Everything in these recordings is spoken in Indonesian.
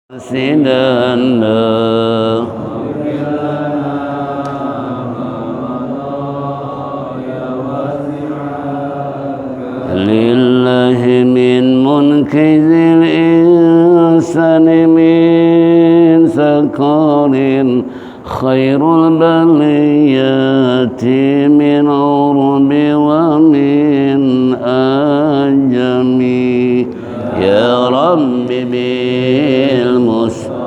سدنا لله من منكذ الإنسان من سكر خير البليات من عرب ومن أجم يا رب بالمصطفى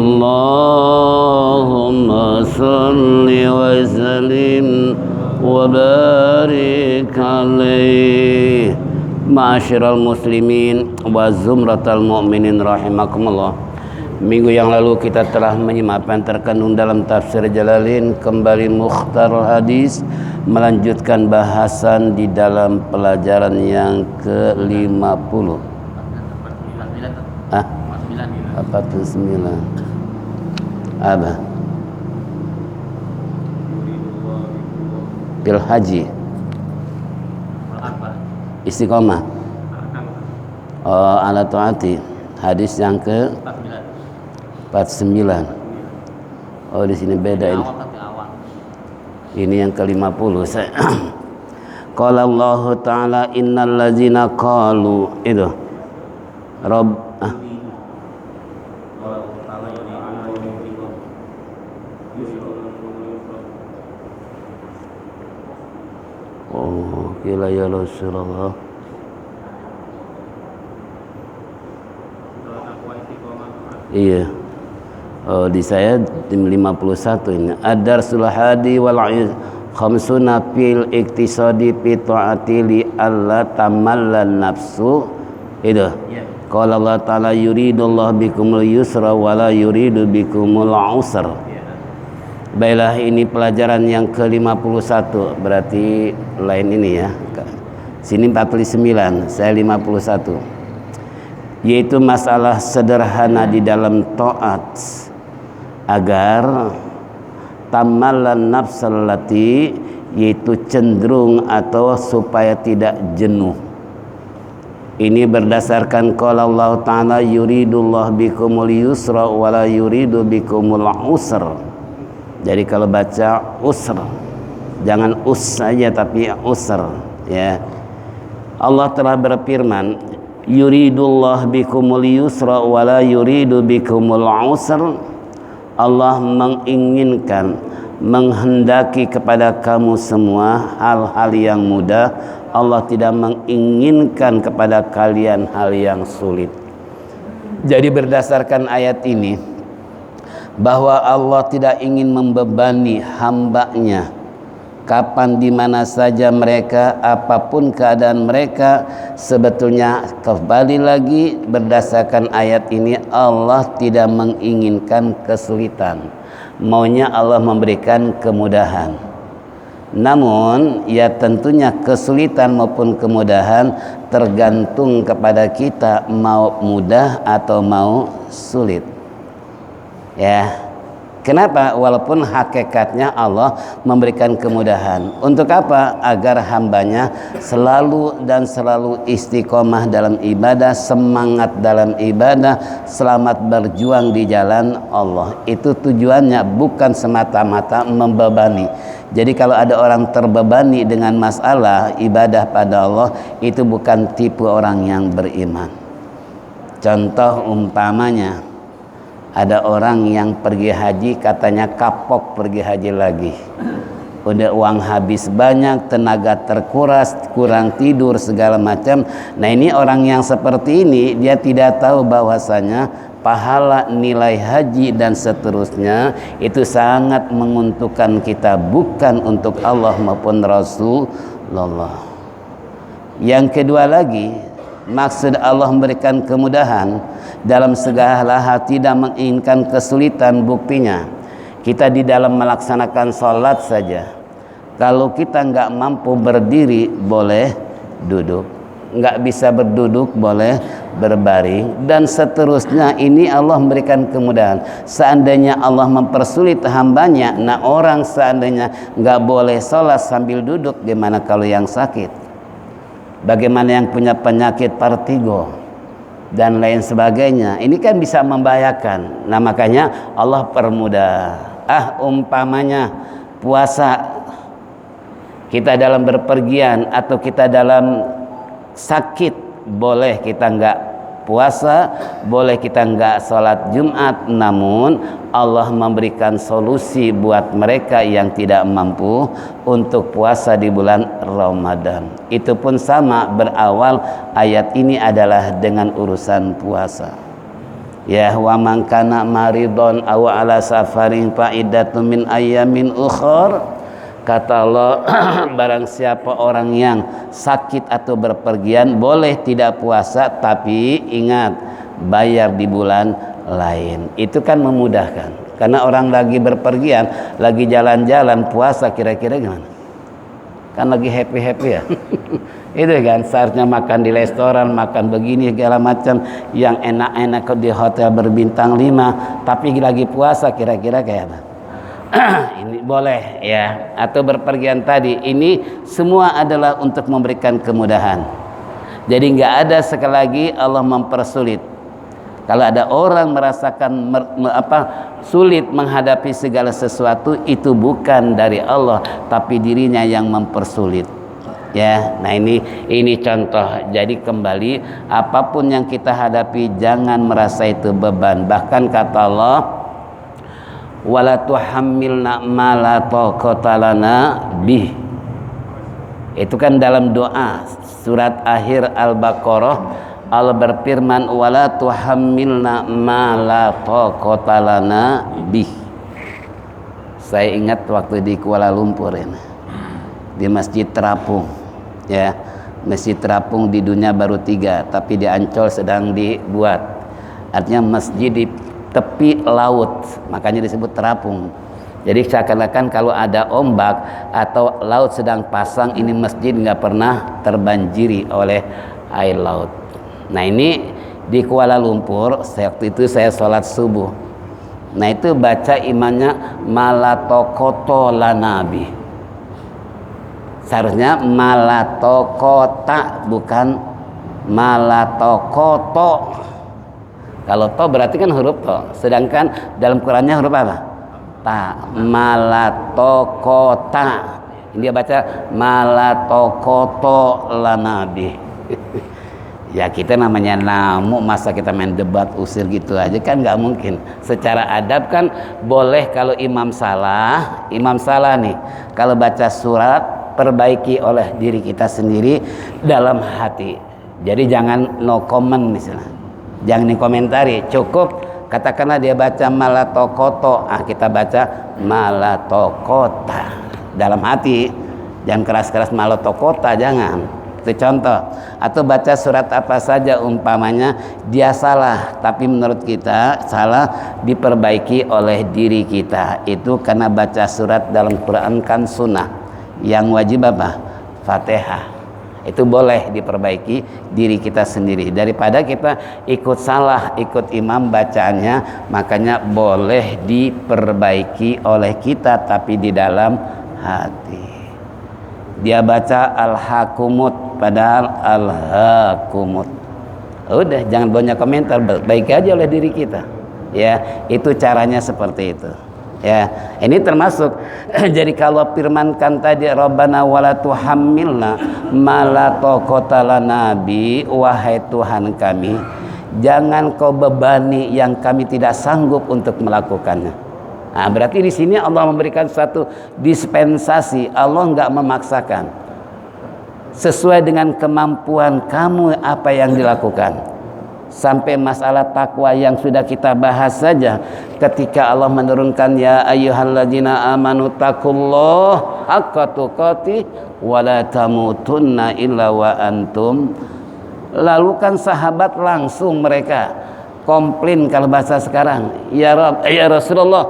اللهم صل وسلم وبارك عليه. Ma'asyiral muslimin wa zumratal mu'minin rahimakumullah. Minggu yang lalu kita telah menyimak apa yang terkandung dalam tafsir Jalalain, kembali Mukhtarul Hadis, melanjutkan bahasan di dalam pelajaran yang ke-50. 49. Apa? Bil haji istiqomah ala taati, hadis yang ke 49. Oh, di sini beda ini. Ini yang ke-50 saya. Qala Allah Ta'ala innal ladzina qalu itu Rabb Gila ya Rasulullah. Iya. Oh, di saya tim 51 ini. Ad-darsul hadi wal khamsuna fil iktisadi fi ta'ati li alla tamallan nafsu. Itu. Qala Allah Ta'ala yuridullahu bikumul yusra wa la yuridu bikumul usra. Baiklah, ini pelajaran yang ke-51, berarti lain ini ya. Sini 49, saya 51. Yaitu masalah sederhana di dalam taat agar tamalan nafsallati, yaitu cenderung atau supaya tidak jenuh. Ini berdasarkan qala Allah Ta'ala yuridullah bikumul yusra wa la yuridu bikumul usra. Jadi kalau baca usr, jangan us saja tapi usr ya. Allah telah berfirman, yuridullah bikumul yusra wa la yuridu bikumul usr. Allah menginginkan, menghendaki kepada kamu semua hal-hal yang mudah. Allah tidak menginginkan kepada kalian hal yang sulit. Jadi berdasarkan ayat ini, bahwa Allah tidak ingin membebani hambanya kapan di mana saja mereka, apapun keadaan mereka. Sebetulnya kembali lagi berdasarkan ayat ini, Allah tidak menginginkan kesulitan, maunya Allah memberikan kemudahan. Namun ya tentunya kesulitan maupun kemudahan tergantung kepada kita mau mudah atau mau sulit. Ya, kenapa? Walaupun hakikatnya Allah memberikan kemudahan. Untuk apa? Agar hambanya selalu dan selalu istiqomah dalam ibadah, semangat dalam ibadah, selamat berjuang di jalan Allah. Itu tujuannya, bukan semata-mata membebani. Jadi kalau ada orang terbebani dengan masalah ibadah pada Allah, itu bukan tipe orang yang beriman. Contoh umpamanya, ada orang yang pergi haji, katanya kapok pergi haji lagi. Udah uang habis banyak, tenaga terkuras, kurang tidur, segala macam. Nah ini orang yang seperti ini, dia tidak tahu bahwasanya pahala nilai haji dan seterusnya itu sangat menguntungkan kita, bukan untuk Allah maupun Rasulullah. Yang kedua lagi, maksud Allah memberikan kemudahan dalam segala hal, tidak menginginkan kesulitan. Buktinya kita di dalam melaksanakan sholat saja, kalau kita nggak mampu berdiri boleh duduk, nggak bisa berduduk boleh berbaring, dan seterusnya. Ini Allah memberikan kemudahan. Seandainya Allah mempersulit hambanya, nah orang seandainya nggak boleh sholat sambil duduk, gimana kalau yang sakit? Bagaimana yang punya penyakit vertigo dan lain sebagainya? Ini kan bisa membahayakan. Nah makanya Allah permudah. Umpamanya puasa, kita dalam berpergian atau kita dalam sakit, boleh kita nggak puasa, boleh kita nggak sholat Jumat. Namun Allah memberikan solusi buat mereka yang tidak mampu untuk puasa di bulan Ramadan. Itu pun sama, berawal ayat ini adalah dengan urusan puasa. Ya, wa man kana maridon aw ala safarin fa iddatun min ayyamin ukhra. Kata Allah, barang siapa orang yang sakit atau berpergian boleh tidak puasa, tapi ingat bayar di bulan lain. Itu kan memudahkan. Karena orang lagi berpergian, lagi jalan-jalan, puasa kira-kira gimana? Kan lagi happy-happy ya. Itu kan seharusnya makan di restoran, makan begini segala macam yang enak-enak di hotel berbintang 5, tapi lagi puasa kira-kira kayak apa? Ini boleh ya. Atau berpergian tadi, ini semua adalah untuk memberikan kemudahan. Jadi nggak ada sekali lagi Allah mempersulit. Kalau ada orang merasakan sulit menghadapi segala sesuatu, itu bukan dari Allah, tapi dirinya yang mempersulit. Ya, nah ini contoh. Jadi kembali, apapun yang kita hadapi jangan merasa itu beban. Bahkan kata Allah, wala tuhammilna ma la taqata lana bih. Itu kan dalam doa surat akhir Al-Baqarah, Allah berfirman, wala tuhammilna ma la taqata lana bih. Saya ingat waktu di Kuala Lumpur ini, di Masjid Terapung. Ya, masjid terapung di dunia baru 3, tapi di Ancol sedang dibuat. Artinya masjid di tepi laut, makanya disebut terapung. Jadi seakan-akan kalau ada ombak atau laut sedang pasang, ini masjid nggak pernah terbanjiri oleh air laut. Nah ini di Kuala Lumpur, waktu itu saya sholat subuh. Nah itu baca imannya malatokoto lanabi. Seharusnya malatokota, bukan malatokoto. Kalau to berarti kan huruf to, sedangkan dalam Qurannya huruf apa? Ta. Malatokota. Dia baca malatokoto lanabi. Ya kita namanya namu, masa kita main debat usir gitu aja kan nggak mungkin. Secara adab kan boleh. Kalau imam salah nih, kalau baca surat perbaiki oleh diri kita sendiri dalam hati. Jadi jangan no comment misalnya, jangan dikomentari, cukup katakanlah dia baca malatokoto, kita baca malatokota dalam hati, jangan keras-keras malatokota, jangan. Itu contoh. Atau baca surat apa saja umpamanya dia salah, tapi menurut kita salah, diperbaiki oleh diri kita. Itu karena baca surat dalam Quran kan sunnah. Yang wajib apa? Fatihah. Itu boleh diperbaiki diri kita sendiri daripada kita ikut salah, ikut imam bacaannya. Makanya boleh diperbaiki oleh kita, tapi di dalam hati. Dia baca al-hakumut padahal al-hakumut. Udah, jangan banyak komentar, baik aja oleh diri kita. Ya, itu caranya seperti itu. Ya, ini termasuk. Jadi kalau firmankan tadi Rabbana wala tuhammilna ma la taqata lana bi, wahai Tuhan kami, jangan kau bebani yang kami tidak sanggup untuk melakukannya. Nah, berarti di sini Allah memberikan satu dispensasi. Allah enggak memaksakan. Sesuai dengan kemampuan kamu apa yang dilakukan. Sampai masalah takwa yang sudah kita bahas saja, ketika Allah menurunkan ya ayyuhalladzina amanu taqullah haqqa tuqatih wa la tamutunna illa wa antum. Lalu kan sahabat langsung mereka komplain kalau bahasa sekarang, ya Rasulullah,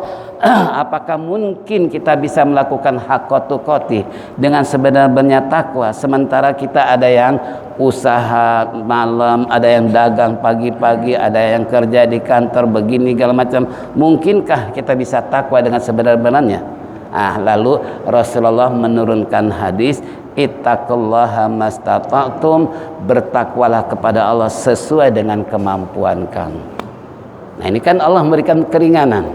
apakah mungkin kita bisa melakukan haqqatuqati dengan sebenarnya takwa, sementara kita ada yang usaha malam, ada yang dagang pagi-pagi, ada yang kerja di kantor begini segala macam. Mungkinkah kita bisa takwa dengan sebenar-benarnya? Lalu Rasulullah menurunkan hadis, ittaqullaha mastata'tum, bertakwalah kepada Allah sesuai dengan kemampuan kamu. Nah, ini kan Allah memberikan keringanan,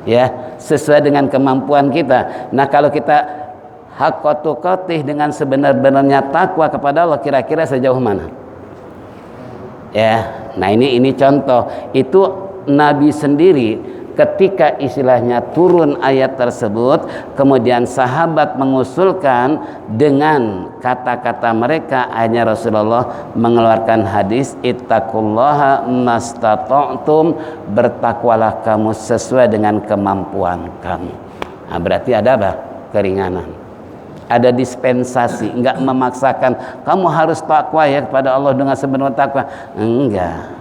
ya, sesuai dengan kemampuan kita. Nah, kalau kita haqqatuqatih dengan sebenar-benarnya takwa kepada Allah, kira-kira sejauh mana? Ya, nah ini contoh. Itu Nabi sendiri ketika istilahnya turun ayat tersebut, kemudian sahabat mengusulkan dengan kata-kata mereka, akhirnya Rasulullah mengeluarkan hadis, ittaqullaha mastata'tum, bertakwalah kamu sesuai dengan kemampuan kamu. Nah, berarti ada apa? Keringanan, ada dispensasi, enggak memaksakan kamu harus takwa ya kepada Allah dengan sebenar takwa, enggak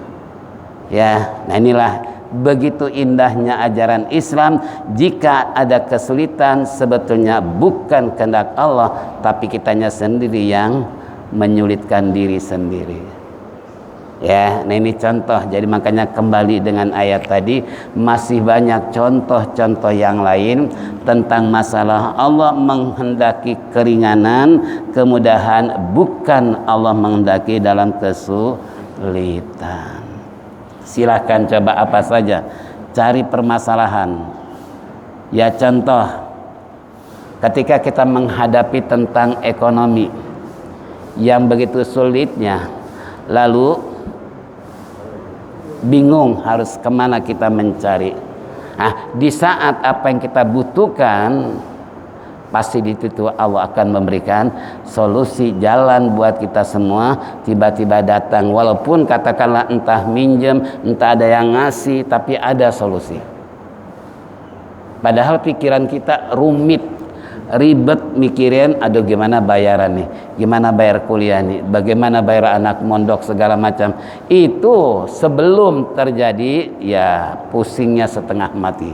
ya. Nah, inilah begitu indahnya ajaran Islam. Jika ada kesulitan, sebetulnya bukan kehendak Allah, tapi kitanya sendiri yang menyulitkan diri sendiri. Ya, nah ini contoh. Jadi makanya kembali dengan ayat tadi, masih banyak contoh-contoh yang lain tentang masalah Allah menghendaki keringanan, kemudahan, bukan Allah menghendaki dalam kesulitan. Silahkan coba apa saja, cari permasalahan. Ya, contoh ketika kita menghadapi tentang ekonomi yang begitu sulitnya, lalu bingung harus kemana kita mencari. Di saat apa yang kita butuhkan, pasti di situ Allah akan memberikan solusi, jalan buat kita semua. Tiba-tiba datang, walaupun katakanlah entah minjem, entah ada yang ngasih, tapi ada solusi. Padahal pikiran kita rumit, ribet mikirin, aduh gimana bayaran nih, gimana bayar kuliah nih, bagaimana bayar anak mondok segala macam. Itu sebelum terjadi, ya pusingnya setengah mati.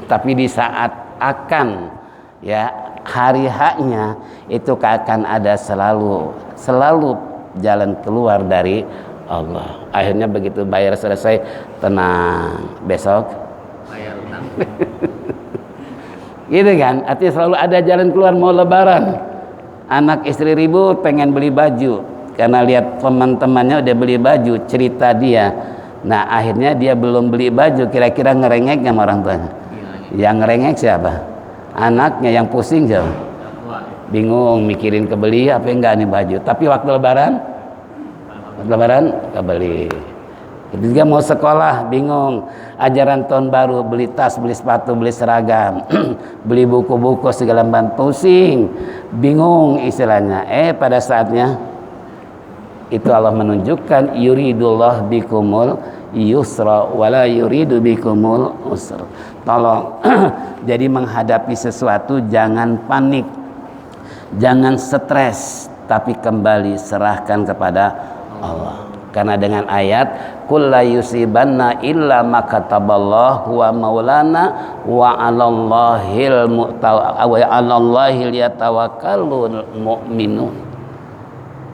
Tapi di saat akan, ya hari haknya, itu akan ada selalu jalan keluar dari Allah. Akhirnya begitu bayar selesai, tenang, besok bayar utang. Gitu kan, artinya selalu ada jalan keluar. Mau lebaran, anak istri ribut pengen beli baju karena lihat teman-temannya udah beli baju, cerita dia. Nah akhirnya dia belum beli baju, kira-kira ngerengek sama orang tuanya? Yang ngerengek siapa? Anaknya. Yang pusing jauh, bingung mikirin kebeli apa enggak nih baju. Tapi waktu lebaran kebeli. Ketika mau sekolah bingung, ajaran tahun baru, beli tas, beli sepatu, beli seragam, beli buku-buku segala macam, pusing, bingung istilahnya. Pada saatnya itu Allah menunjukkan, yuridullah bikumul yusra wala yuridu bikumul usra. Tolong jadi menghadapi sesuatu jangan panik, jangan stres, tapi kembali serahkan kepada Allah. Karena dengan ayat qul la yusibanna illa ma kataballahu wa maulana wa 'alallahil yatawakkalul mu'minun.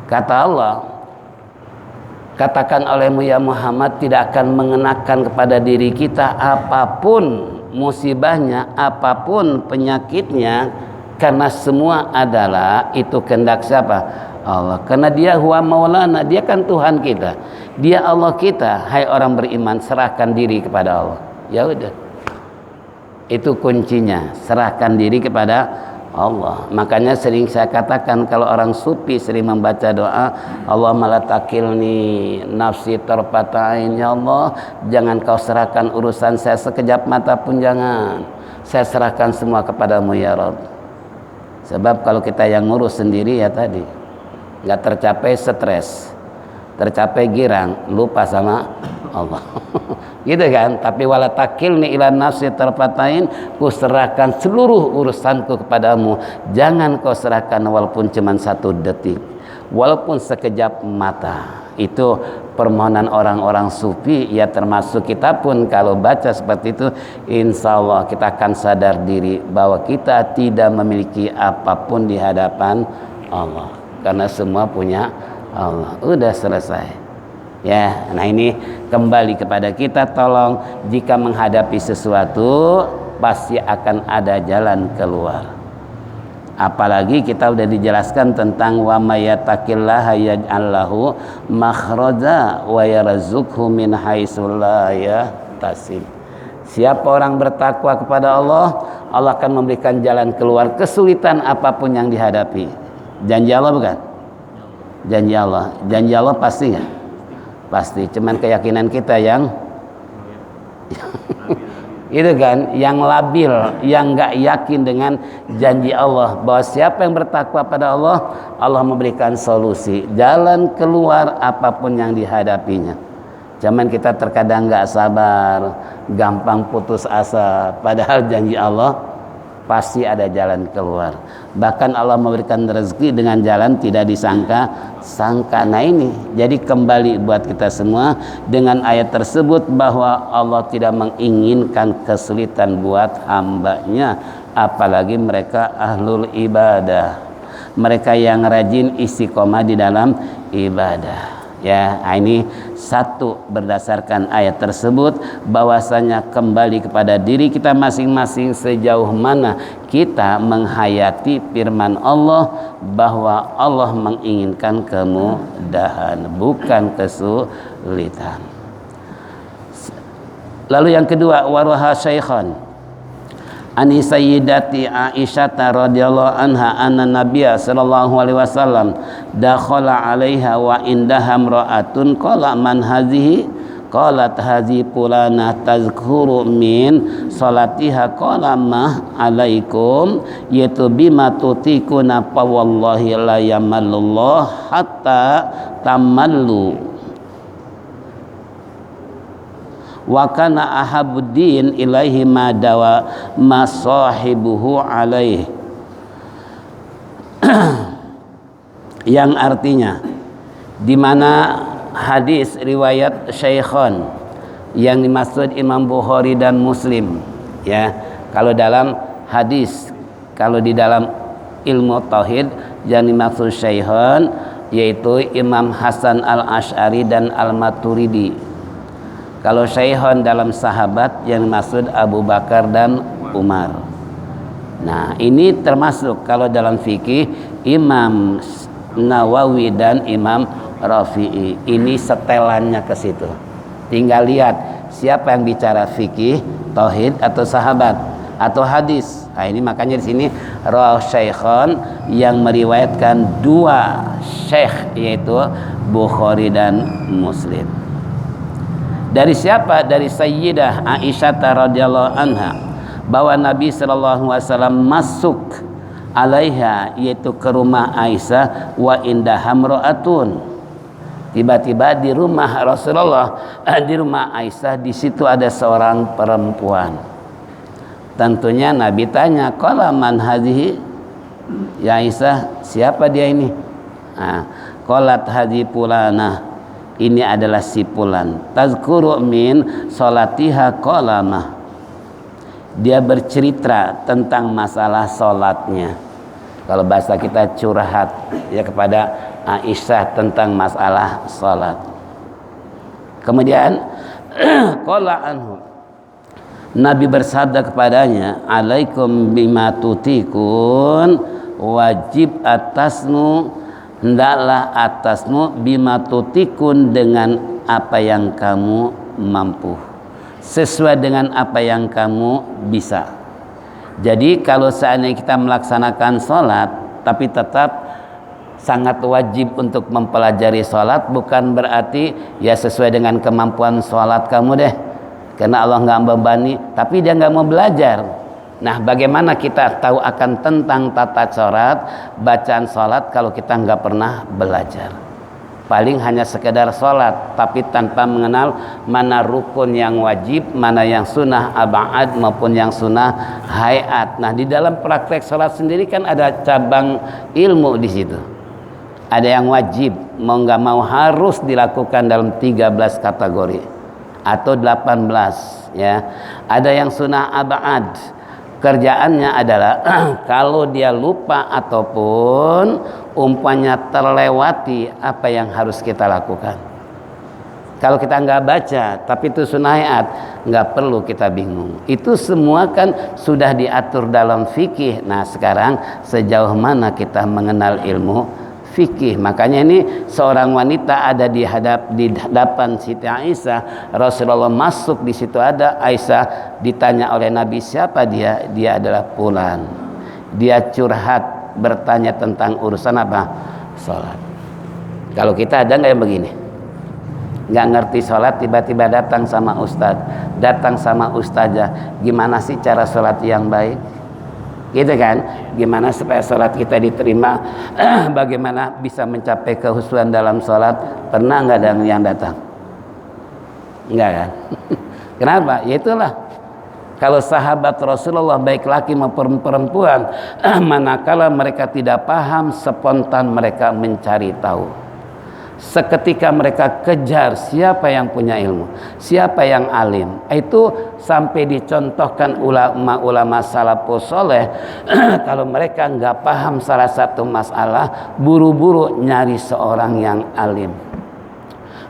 Kata Allah, katakan olehmu ya Muhammad, tidak akan mengenakan kepada diri kita apapun musibahnya, apapun penyakitnya, karena semua adalah itu kehendak siapa? Allah. Karena dia huwa maulana, dia kan Tuhan kita, dia Allah kita. Hai orang beriman, serahkan diri kepada Allah. Ya udah, itu kuncinya, serahkan diri kepada Allah. Makanya sering saya katakan, kalau orang sufi sering membaca doa, Allah malatakilni nafsi tarfatain, ya Allah jangan kau serahkan urusan saya sekejap mata pun, jangan, saya serahkan semua kepadamu ya Rabb. Sebab kalau kita yang ngurus sendiri, ya tadi nggak tercapai, stres, tercapai girang, lupa sama Allah. Gitu kan. Tapi wala takilni ila nafsi tarfatain, ku serahkan seluruh urusanku kepadamu, jangan kau serahkan walaupun cuma 1 detik, walaupun sekejap mata. Itu permohonan orang-orang sufi, ya termasuk kita pun kalau baca seperti itu, insya Allah kita akan sadar diri bahwa kita tidak memiliki apapun di hadapan Allah, karena semua punya Allah. Udah selesai ya. Nah ini kembali kepada kita, tolong jika menghadapi sesuatu pasti akan ada jalan keluar. Apalagi kita udah dijelaskan tentang wa may yattaqillaha yaj'al lahu makhraja wa yarzuqhu min haitsu la yahtasib. Siapa orang bertakwa kepada Allah, Allah akan memberikan jalan keluar kesulitan apapun yang dihadapi. Janji Allah bukan? Janji Allah. Janji Allah pasti nggak? Pasti. Cuman keyakinan kita yang itu kan, yang labil, yang nggak yakin dengan janji Allah bahwa siapa yang bertakwa pada Allah, Allah memberikan solusi, jalan keluar apapun yang dihadapinya. Cuman kita terkadang nggak sabar, gampang putus asa, padahal janji Allah pasti ada jalan keluar. Bahkan Allah memberikan rezeki dengan jalan tidak disangka-sangka. Nah ini jadi kembali buat kita semua dengan ayat tersebut bahwa Allah tidak menginginkan kesulitan buat hambanya, apalagi mereka ahlul ibadah, mereka yang rajin istiqomah di dalam ibadah. Ya, ini satu berdasarkan ayat tersebut bahwasanya kembali kepada diri kita masing-masing sejauh mana kita menghayati firman Allah bahwa Allah menginginkan kemudahan bukan kesulitan. Lalu yang kedua, waraha syaikhan ani sayyidati Aisyah radhiyallahu anha anna nabiyya sallallahu alaihi wasallam dakhala 'alaiha wa indaha imra'atun qala man hadhihi qalat hadhi pulana tazkuru min salatiha qala ma alaikum yaitu bima tutikuna fa wallahi la yamallullah hatta tamallu wa kana ahabuddin ilaihi ma dawa masahibuhu alaih yang artinya di mana hadis riwayat Syaikhan yang dimaksud Imam Bukhari dan Muslim ya. Kalau dalam hadis, kalau di dalam ilmu tauhid yang dimaksud Syaikhan yaitu Imam Hasan Al-Asy'ari dan Al-Maturidi. Kalau Syaikhan dalam sahabat yang dimaksud Abu Bakar dan Umar. Nah ini termasuk kalau dalam fikih Imam Nawawi dan Imam Rafi'i. Ini setelannya ke situ. Tinggal lihat siapa yang bicara fikih, tauhid atau sahabat atau hadis. Nah ini makanya di sini rawah Syaikhan yang meriwayatkan dua syekh yaitu Bukhari dan Muslim. Dari siapa? Dari Sayyidah Aisyah radhiyallahu anha bahwa Nabi sallallahu alaihi wasallam masuk alaiha yaitu ke rumah Aisyah wa indaha imra'atun. Tiba-tiba di rumah Rasulullah, di rumah Aisyah di situ ada seorang perempuan. Tentunya Nabi tanya, qala man hadhihi? Ya Aisyah, siapa dia ini? Qalat hadhi pulana. Ini adalah si fulan. Tazkuru min salatiha qalamah. Dia bercerita tentang masalah salatnya. Kalau bahasa kita curhat ya kepada Aisyah tentang masalah salat. Kemudian qala anhu. Nabi bersabda kepadanya, "Alaikum bima tutikun, wajib atasmu hendaklah atasmu bima tutikun dengan apa yang kamu mampu, sesuai dengan apa yang kamu bisa." Jadi kalau seandainya kita melaksanakan sholat tapi tetap sangat wajib untuk mempelajari sholat, bukan berarti ya sesuai dengan kemampuan sholat kamu deh, karena Allah nggak membebani, tapi dia nggak mau belajar. Nah bagaimana kita tahu akan tentang tata sholat, bacaan sholat kalau kita nggak pernah belajar? Paling hanya sekedar sholat tapi tanpa mengenal mana rukun yang wajib, mana yang sunnah ab'ad maupun yang sunnah hayat. Nah di dalam praktek sholat sendiri kan ada cabang ilmu di situ. Ada yang wajib, mau nggak mau harus dilakukan dalam 13 kategori atau 18 ya. Ada yang sunnah abad, kerjaannya adalah kalau dia lupa ataupun umpamanya terlewati apa yang harus kita lakukan. Kalau kita nggak baca tapi itu sunayat, nggak perlu kita bingung. Itu semua kan sudah diatur dalam fikih. Nah sekarang sejauh mana kita mengenal ilmu fikih? Makanya ini seorang wanita ada di hadapan Siti Aisyah. Rasulullah masuk, di situ ada Aisyah, ditanya oleh Nabi siapa dia? Dia adalah fulan. Dia curhat, bertanya tentang urusan apa? Salat. Kalau kita ada nggak yang begini? Nggak ngerti sholat, tiba-tiba datang sama ustadz, datang sama ustazah, gimana sih cara sholat yang baik, gitu kan? Gimana supaya sholat kita diterima? Bagaimana bisa mencapai kehusuan dalam sholat? Pernah nggak ada yang datang? Enggak kan? Kenapa? Ya itulah, kalau sahabat Rasulullah baik laki maupun perempuan, manakala mereka tidak paham, spontan mereka mencari tahu. Seketika mereka kejar siapa yang punya ilmu, siapa yang alim. Itu sampai dicontohkan ulama-ulama salafus soleh. Kalau mereka nggak paham salah satu masalah, buru-buru nyari seorang yang alim,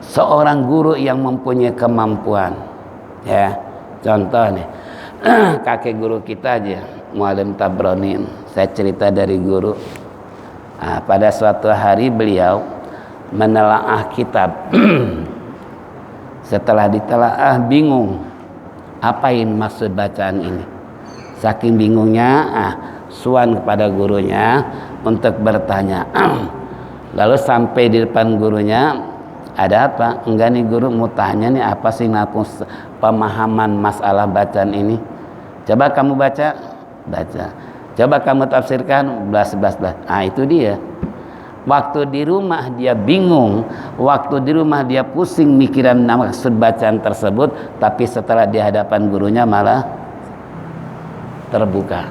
seorang guru yang mempunyai kemampuan. Ya, contoh nih, kakek guru kita aja, Muallim Tabronin. Saya cerita dari guru. Nah, pada suatu hari beliau menelaah kitab. Setelah ditelaah bingung, apain maksud bacaan ini. Saking bingungnya, suan kepada gurunya untuk bertanya. Lalu sampai di depan gurunya, ada apa? Enggak nih guru, mau tanya nih apa sih ngaku pemahaman masalah bacaan ini. Coba kamu baca. Coba kamu tafsirkan, belas. Ah itu dia. Waktu di rumah dia bingung, waktu di rumah dia pusing mikiran maksud bacaan tersebut, tapi setelah di hadapan gurunya malah terbuka.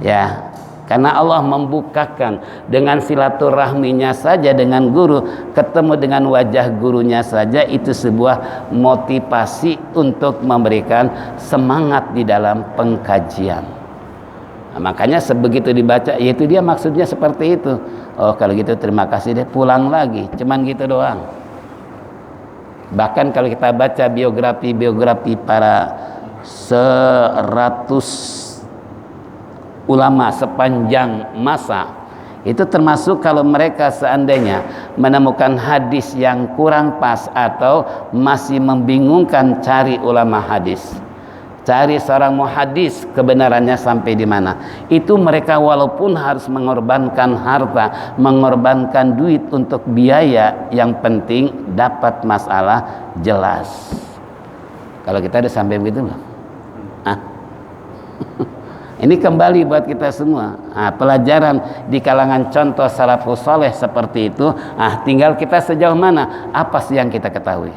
Ya, karena Allah membukakan dengan silaturahminya saja dengan guru, ketemu dengan wajah gurunya saja, itu sebuah motivasi untuk memberikan semangat di dalam pengkajian. Nah, makanya sebegitu dibaca, yaitu dia maksudnya seperti itu. Oh kalau gitu terima kasih deh, pulang lagi. Cuman gitu doang. Bahkan kalau kita baca biografi para 100 ulama sepanjang masa, itu termasuk kalau mereka seandainya menemukan hadis yang kurang pas atau masih membingungkan, cari ulama hadis, cari seorang muhadis kebenarannya sampai di mana. Itu mereka walaupun harus mengorbankan harta, mengorbankan duit untuk biaya, yang penting dapat masalah jelas. Kalau kita udah sampai begitu belum? Ini kembali buat kita semua. Pelajaran di kalangan contoh salafus saleh seperti itu. Tinggal kita sejauh mana, apa sih yang kita ketahui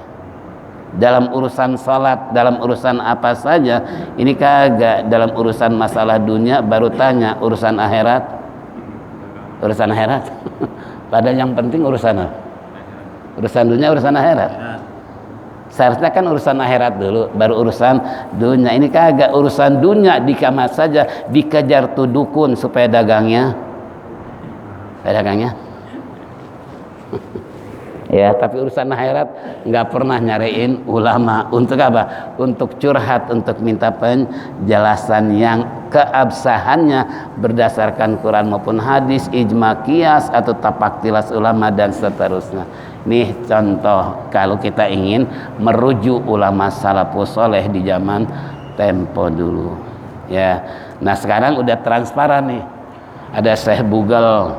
dalam urusan salat, dalam urusan apa saja. Ini kagak dalam urusan masalah dunia baru tanya urusan akhirat. Padahal yang penting urusan dunia, urusan akhirat. Seharusnya kan urusan akhirat dulu baru urusan dunia. Ini kagak, urusan dunia dikamat saja, dikejar tuh dukun supaya dagangnya ya, tapi urusan akhirat nggak pernah nyariin ulama. Untuk apa? Untuk curhat, untuk minta penjelasan yang keabsahannya berdasarkan Quran maupun hadis, ijma qiyas atau tapaktilas ulama dan seterusnya. Nih contoh kalau kita ingin merujuk ulama salafus saleh di zaman tempo dulu. Ya, nah sekarang udah transparan nih. Ada Syekh Bugal,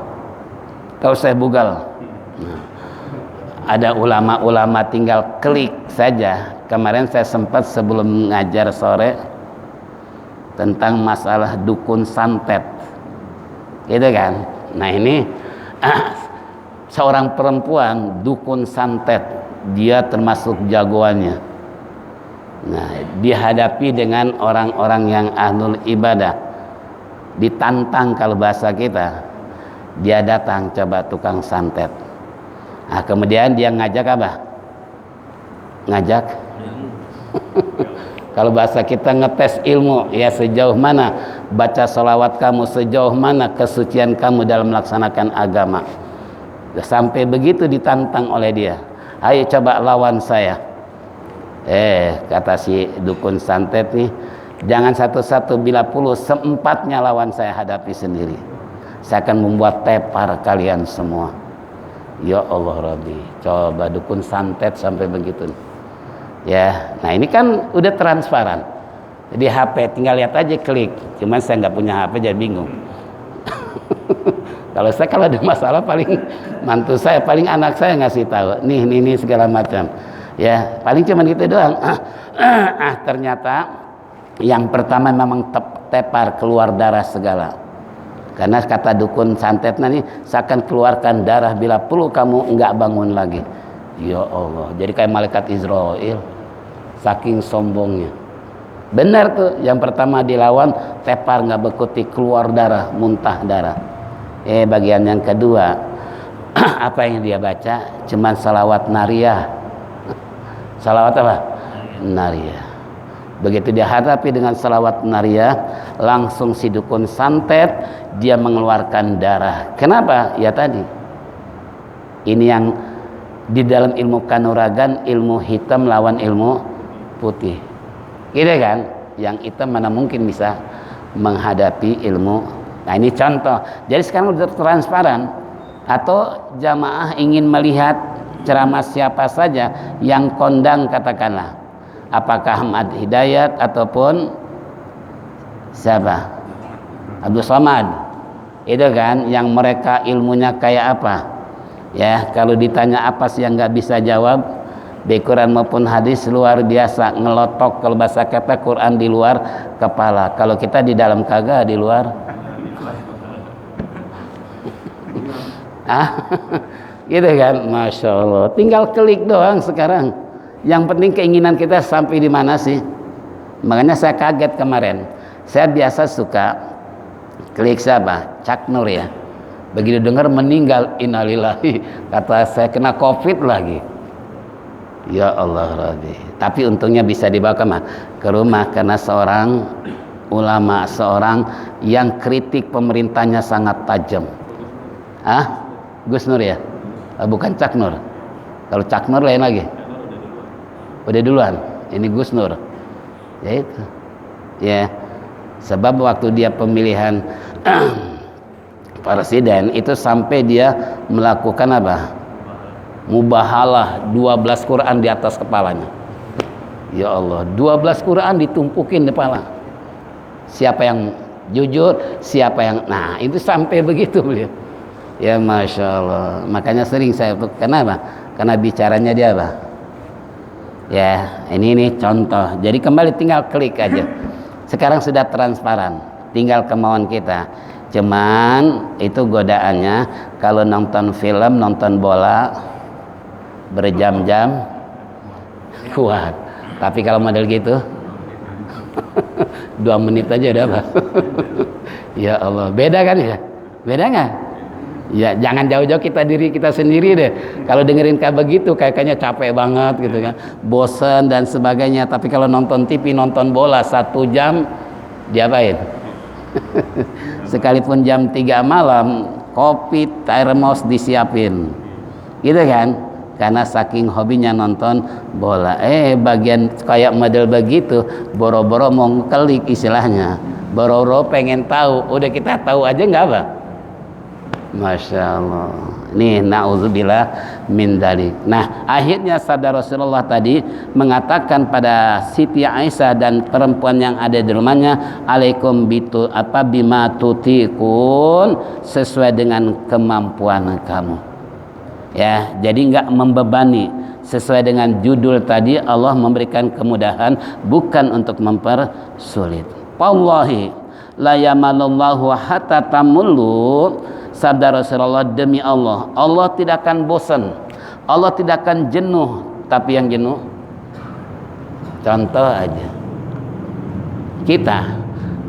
tahu Syekh Bugal? Ada ulama-ulama tinggal klik saja. Kemarin saya sempat sebelum ngajar sore tentang masalah dukun santet, gitu kan. Nah ini seorang perempuan dukun santet, dia termasuk jagoannya. Nah dihadapi dengan orang-orang yang ahlul ibadah, ditantang kalau bahasa kita. Dia datang, coba tukang santet. Nah, kemudian dia ngajak apa? Ngajak kalau bahasa kita ngetes ilmu, ya sejauh mana baca sholawat kamu, sejauh mana kesucian kamu dalam melaksanakan agama. Sampai begitu ditantang oleh dia, ayo coba lawan saya. Kata si dukun santet nih, jangan satu-satu, bila perlu seempatnya lawan saya hadapi sendiri. Saya akan membuat tepar kalian semua. Ya Allah Rabbi, coba dukun santet sampai begitu. Ya, nah ini kan udah transparan. Jadi HP tinggal lihat aja, klik. Cuman saya nggak punya HP jadi bingung. Kalau ada masalah paling mantu saya, paling anak saya ngasih tahu. Nih segala macam. Ya, paling cuman gitu doang. Ternyata yang pertama memang tepar, keluar darah segala. Karena kata dukun santet nih, saya akan keluarkan darah bila perlu kamu enggak bangun lagi. Ya Allah, jadi kayak malaikat Israel, saking sombongnya. Benar tuh, yang pertama dilawan tepar nggak bekuti, keluar darah, muntah darah. Bagian yang kedua, apa yang dia baca? Cuman salawat nariyah. Salawat apa? Nariyah. Begitu dia hadapi dengan salawat nariyah, langsung si dukun santet dia mengeluarkan darah. Kenapa? Ya tadi, ini yang di dalam ilmu kanuragan, ilmu hitam lawan ilmu putih, gitu kan? Yang hitam mana mungkin bisa menghadapi ilmu. Nah ini contoh. Jadi sekarang sudah transparan. Atau jamaah ingin melihat ceramah siapa saja yang kondang, katakanlah apakah Ahmad Hidayat ataupun siapa, Abdul Somad, itu kan yang mereka ilmunya kayak apa ya. Kalau ditanya apa sih yang nggak bisa jawab, baik Quran maupun hadis luar biasa, ngelotok. Kalau bahasa kata Quran di luar kepala, kalau kita di dalam kagak, di luar gitu kan. Masya Allah, tinggal klik doang sekarang. Yang penting keinginan kita sampai di mana sih. Makanya saya kaget kemarin, saya biasa suka klik siapa, Cak Nur ya. Begitu dengar meninggal, innalillahi, kata saya kena COVID lagi. Ya Allah Rabbi. Tapi untungnya bisa dibawa ke rumah karena seorang ulama, seorang yang kritik pemerintahnya sangat tajam. Gus Nur ya? Bukan Cak Nur. Kalau Cak Nur lain lagi. Udah duluan. Ini Gus Nur. Ya itu. Ya. Sebab waktu dia pemilihan presiden itu sampai dia melakukan apa? Mubahalah 12 Quran di atas kepalanya. Ya Allah, 12 Quran ditumpukin di kepala. Siapa yang jujur, siapa yang, nah itu sampai begitu beliau. Ya Masya Allah. Makanya sering saya, kenapa? Karena bicaranya dia apa? Ya ini contoh. Jadi kembali tinggal klik aja. Sekarang sudah transparan, tinggal kemauan kita. Cuman itu godaannya kalau nonton film, nonton bola berjam-jam kuat. Tapi kalau model gitu 2 menit aja udah apa? Ya Allah, beda kan ya? Beda nggak? Ya jangan jauh-jauh diri kita sendiri deh. Kalau dengerin kayak begitu kayaknya capek banget gitu kan, bosan dan sebagainya. Tapi kalau nonton TV, nonton bola 1 jam, diapain? Sekalipun jam 3 malam, kopi termos disiapin, gitu kan? Karena saking hobinya nonton bola. Bagian kayak model begitu, boro-boro mau klik istilahnya, boro-boro pengen tahu. Udah kita tahu aja nggak apa? Masya Allah. Nih na'udzubillah min dzalik. Nah akhirnya sabda Rasulullah tadi mengatakan pada Siti Aisyah dan perempuan yang ada di rumahnya, alaikum bima tutikun, sesuai dengan kemampuan kamu. Ya, jadi nggak membebani. Sesuai dengan judul tadi, Allah memberikan kemudahan bukan untuk mempersulit. Wallahi la yamalullahu hatta tamullu. Sabda Rasulullah, demi Allah, Allah tidak akan bosan, Allah tidak akan jenuh. Tapi yang jenuh, contoh aja, kita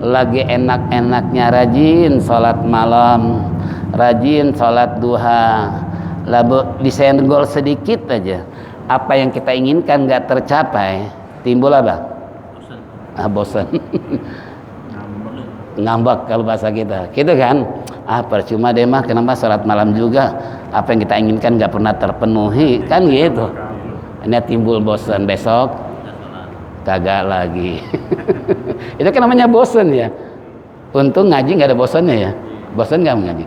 lagi enak-enaknya rajin sholat malam, rajin sholat duha, lalu disenggol sedikit aja, apa yang kita inginkan nggak tercapai, timbul apa? Bosan. Ngambek kalau bahasa kita, gitu kan? Percuma deh mah, kenapa sholat malam juga, apa yang kita inginkan nggak pernah terpenuhi, kan gitu. Ini timbul bosan, besok kagak lagi. Itu kan namanya bosan ya. Untung ngaji nggak ada bosannya ya. Bosan nggak ngaji?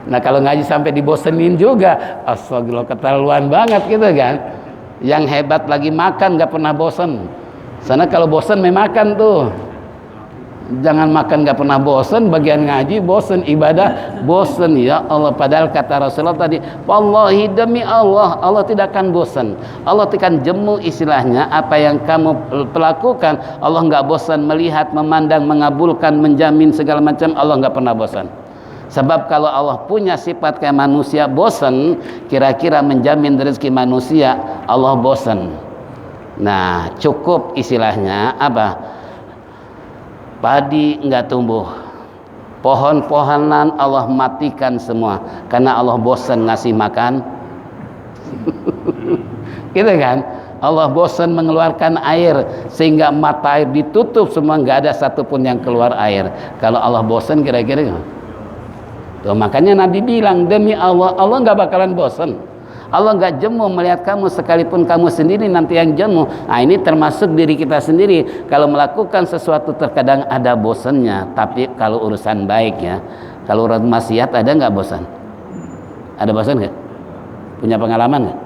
Nah kalau ngaji sampai dibosenin juga, astagfirullah, keterlaluan banget gitu kan. Yang hebat lagi makan nggak pernah bosan. Sana kalau bosan makan tuh. Jangan makan nggak pernah bosan, bagian ngaji bosan, ibadah bosan, ya Allah. Padahal kata Rasulullah tadi, wallahi demi Allah, Allah tidak akan bosan, Allah tidak akan jemu, istilahnya apa yang kamu lakukan Allah nggak bosan melihat, memandang, mengabulkan, menjamin segala macam. Allah nggak pernah bosan. Sebab kalau Allah punya sifat kayak manusia bosan, kira-kira menjamin rezeki manusia, Allah bosan. Nah cukup istilahnya apa? Padi nggak tumbuh, pohon-pohonan Allah matikan semua karena Allah bosan ngasih makan. Gitu kan? Allah bosan mengeluarkan air sehingga mata air ditutup semua, nggak ada satupun yang keluar air. Kalau Allah bosan kira-kira tuh, makanya Nabi bilang demi Allah, Allah nggak bakalan bosan. Allah nggak jemu melihat kamu, sekalipun kamu sendiri nanti yang jemu. Nah ini termasuk diri kita sendiri. Kalau melakukan sesuatu terkadang ada bosannya, tapi kalau urusan baik ya. Kalau urusan maksiat ada nggak bosan? Ada bosan nggak? Punya pengalaman nggak?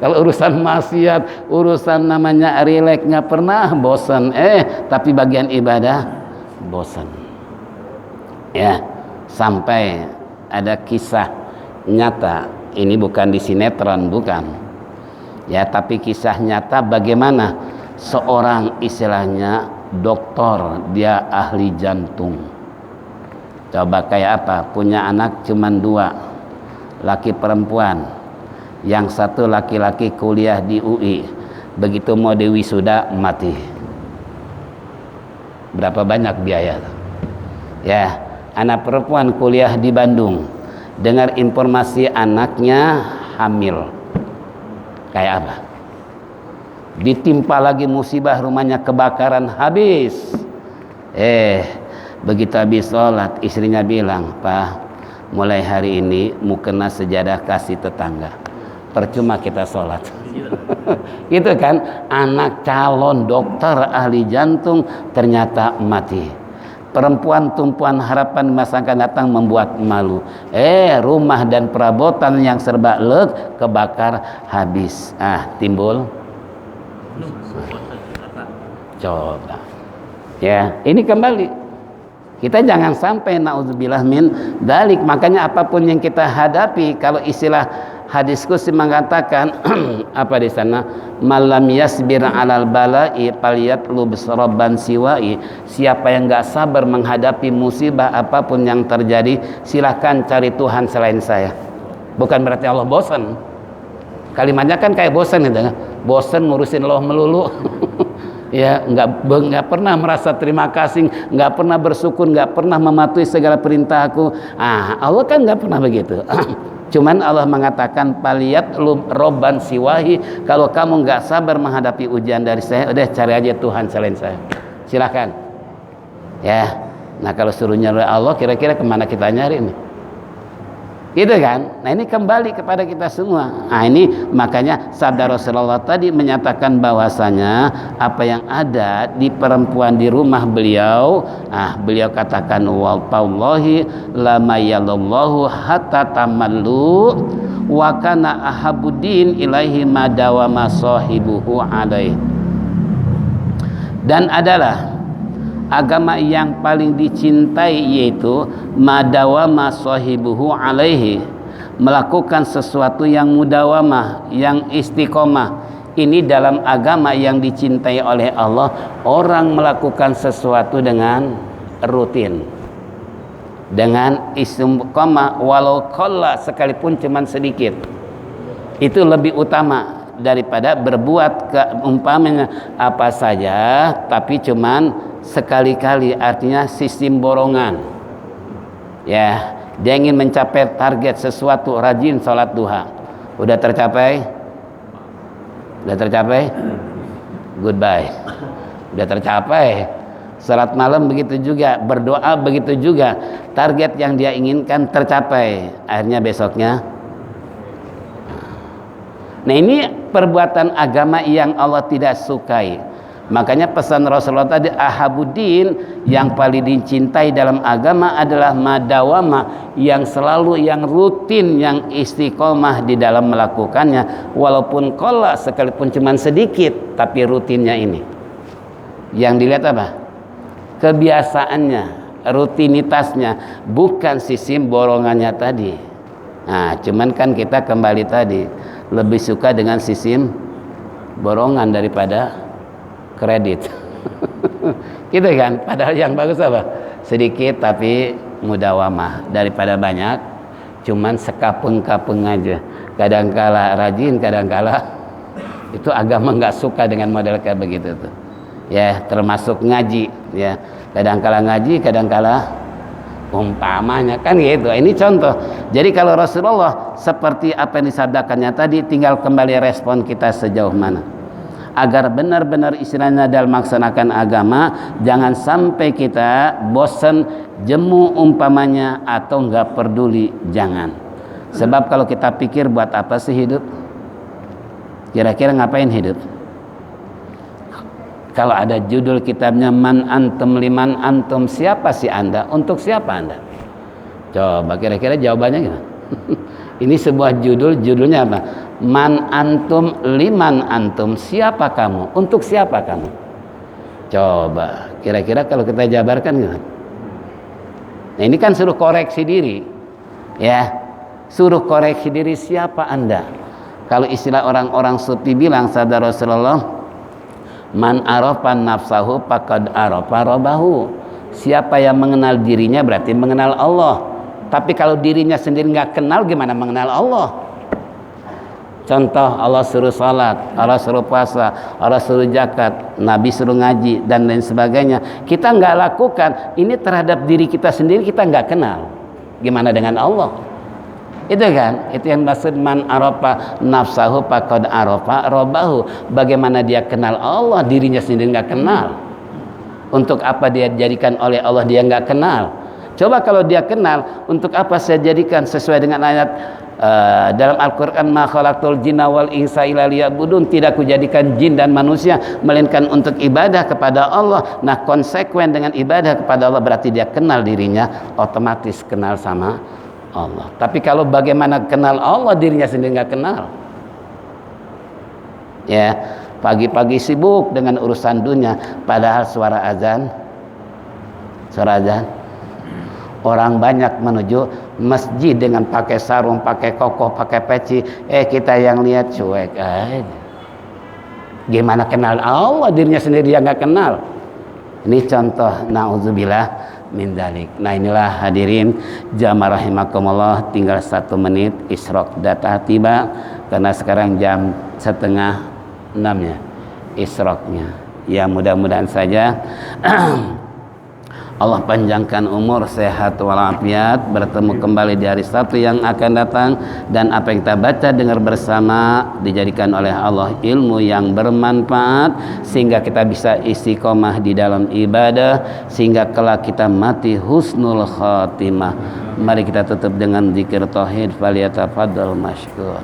Kalau urusan maksiat, urusan namanya rileks, nggak pernah bosan. Tapi bagian ibadah bosan. Ya, sampai ada kisah nyata, ini bukan di sinetron, bukan ya, tapi kisah nyata bagaimana seorang istilahnya dokter, dia ahli jantung. Coba kayak apa, punya anak cuman 2, laki perempuan, yang satu laki-laki kuliah di UI, begitu mau diwisuda mati. Berapa banyak biaya ya. Anak perempuan kuliah di Bandung, dengar informasi anaknya hamil, kayak apa? Ditimpa lagi musibah, rumahnya kebakaran habis. Begitu habis sholat, istrinya bilang, Pak, mulai hari ini mau kena sejadah kasih tetangga, percuma kita sholat. Gitu kan, anak calon dokter ahli jantung ternyata mati. Perempuan tumpuan harapan masa akan datang membuat malu. Rumah dan perabotan yang serba kebakar habis. Timbul. Coba. Ya, ini kembali. Kita jangan sampai naudzubillah min dalik. Makanya apapun yang kita hadapi, kalau istilah hadis qudsi mengatakan apa di sana, malam yasbir alal bala'i falyatlub rabban siwa'i, siapa yang enggak sabar menghadapi musibah apapun yang terjadi, silakan cari Tuhan selain saya. Bukan berarti Allah bosan. Kalimatnya kan kayak bosan gitu, bosan ngurusin Allah melulu. Ya, enggak pernah merasa terima kasih, enggak pernah bersyukur, enggak pernah mematuhi segala perintah aku. Allah kan enggak pernah begitu. Cuman Allah mengatakan paliyat robban siwahi, kalau kamu nggak sabar menghadapi ujian dari saya, udah cari aja Tuhan selain saya. Silakan. Ya. Nah kalau suruh nyari Allah, kira-kira kemana kita nyari nih? Gitu kan? Nah ini kembali kepada kita semua. Nah ini makanya sabda Rasulullah tadi menyatakan bahwasanya apa yang ada di perempuan di rumah beliau, beliau katakan wallahi lama yalallahu hatta tamallu wa kana ahabudin ilaihi madawama sahibuhu alaih. Dan adalah agama yang paling dicintai yaitu madawama sahibuhu alaihi, melakukan sesuatu yang mudawamah, yang istiqomah. Ini dalam agama yang dicintai oleh Allah, orang melakukan sesuatu dengan rutin, dengan istiqomah, walau qalla, sekalipun cuman sedikit, itu lebih utama daripada berbuat umpamanya apa saja tapi cuman sekali-kali, artinya sistem borongan. Ya, dia ingin mencapai target sesuatu, rajin sholat duha. Udah tercapai? Udah tercapai? Goodbye. Udah tercapai. Salat malam begitu juga, berdoa begitu juga. Target yang dia inginkan tercapai. Akhirnya besoknya. Nah, ini perbuatan agama yang Allah tidak sukai. Makanya pesan Rasulullah tadi, ahabudin, yang paling dicintai dalam agama adalah madawama, yang selalu, yang rutin, yang istiqomah di dalam melakukannya, walaupun qalla, sekalipun cuma sedikit, tapi rutinnya ini. Yang dilihat apa? Kebiasaannya, rutinitasnya, bukan sistem borongannya tadi. Nah, cuman kan kita kembali tadi lebih suka dengan sistem borongan daripada kredit. Gitu kan? Padahal yang bagus apa? Sedikit tapi mudawamah, daripada banyak cuman sekapeng-kapeng aja. Kadangkala rajin, kadangkala itu agama nggak suka dengan model kayak begitu tuh. Ya, termasuk ngaji, ya. Kadangkala ngaji, kadangkala umpamanya, kan gitu. Ini contoh. Jadi kalau Rasulullah seperti apa yang disabdakannya tadi, tinggal kembali respon kita sejauh mana. Agar benar-benar istilahnya dalam melaksanakan agama, jangan sampai kita bosan, jemu umpamanya, atau nggak peduli, jangan. Sebab kalau kita pikir buat apa sih hidup? Kira-kira ngapain hidup? Kalau ada judul kitabnya Man Antum Liman Antum, siapa sih Anda? Untuk siapa Anda? Coba kira-kira jawabannya gimana? Ini sebuah judulnya apa? Man antum liman antum, siapa kamu? Untuk siapa kamu? Coba kira-kira kalau kita jabarkan gimana? Nah, ini kan suruh koreksi diri, ya, suruh koreksi diri, siapa Anda? Kalau istilah orang-orang sufi bilang, sabda Rasulullah, man arafa nafsahu faqad arafa rabbahu. Siapa yang mengenal dirinya berarti mengenal Allah. Tapi kalau dirinya sendiri nggak kenal, gimana mengenal Allah? Contoh, Allah suruh salat, Allah suruh puasa, Allah suruh zakat, Nabi suruh ngaji, dan lain sebagainya. Kita nggak lakukan, ini terhadap diri kita sendiri kita nggak kenal. Gimana dengan Allah? Itu kan, itu yang maksud man arafa nafsahu faqad arafa rabbahu. Bagaimana dia kenal Allah, dirinya sendiri nggak kenal. Untuk apa dia dijadikan oleh Allah, dia nggak kenal. Coba kalau dia kenal, untuk apa saya jadikan, sesuai dengan ayat dalam Al-Quran, ma khalaqtul jinna wal insa illa liya'budun, tidak kujadikan jin dan manusia melainkan untuk ibadah kepada Allah. Nah, konsekuen dengan ibadah kepada Allah berarti dia kenal dirinya, otomatis kenal sama Allah. Tapi kalau bagaimana kenal Allah, dirinya sendiri nggak kenal, ya, pagi-pagi sibuk dengan urusan dunia, padahal suara azan, orang banyak menuju masjid dengan pakai sarung, pakai kokoh, pakai peci. Kita yang lihat cuek aja. Gimana kenal Allah, dirinya sendiri yang nggak kenal. Ini contoh, na'udzubillah min dzalik. Nah, inilah hadirin jamaah rahimakumullah, tinggal 1 menit isyraq data tiba, karena sekarang jam 5:30 ya isyraqnya. Ya, mudah-mudahan saja Allah panjangkan umur, sehat walafiat, bertemu kembali di hari Sabtu yang akan datang, dan apa yang kita baca dengar bersama dijadikan oleh Allah ilmu yang bermanfaat, sehingga kita bisa istiqomah di dalam ibadah, sehingga kelak kita mati husnul khatimah. Mari kita tutup dengan zikir tauhid. Faliyatafadhal masykur.